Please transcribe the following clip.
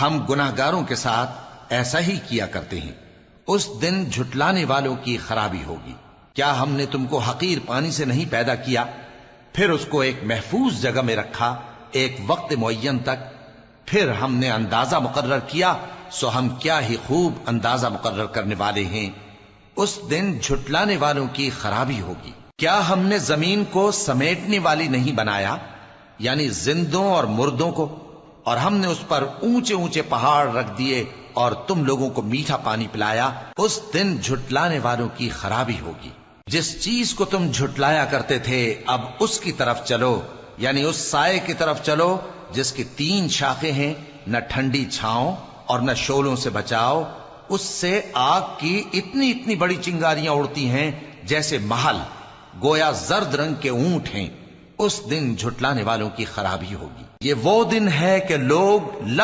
ہم گناہگاروں کے ساتھ ایسا ہی کیا کرتے ہیں۔ اس دن جھٹلانے والوں کی خرابی ہوگی۔ کیا ہم نے تم کو حقیر پانی سے نہیں پیدا کیا، پھر اس کو ایک محفوظ جگہ میں رکھا ایک وقت معین تک، پھر ہم نے اندازہ مقرر کیا، سو ہم کیا ہی خوب اندازہ مقرر کرنے والے ہیں۔ اس دن جھٹلانے والوں کی خرابی ہوگی۔ کیا ہم نے زمین کو سمیٹنے والی نہیں بنایا، یعنی زندوں اور مردوں کو، اور ہم نے اس پر اونچے اونچے پہاڑ رکھ دیے اور تم لوگوں کو میٹھا پانی پلایا۔ اس دن جھٹلانے والوں کی خرابی ہوگی۔ جس چیز کو تم جھٹلایا کرتے تھے اب اس کی طرف چلو، یعنی اس سائے کی طرف چلو جس کی 3 شاخیں ہیں، نہ ٹھنڈی چھاؤں اور نہ شعلوں سے بچاؤ۔ اس سے آگ کی اتنی اتنی بڑی چنگاریاں اڑتی ہیں جیسے محل، گویا زرد رنگ کے اونٹ ہیں۔ اس دن جھٹلانے والوں کی خرابی ہوگی۔ یہ وہ دن ہے کہ لوگ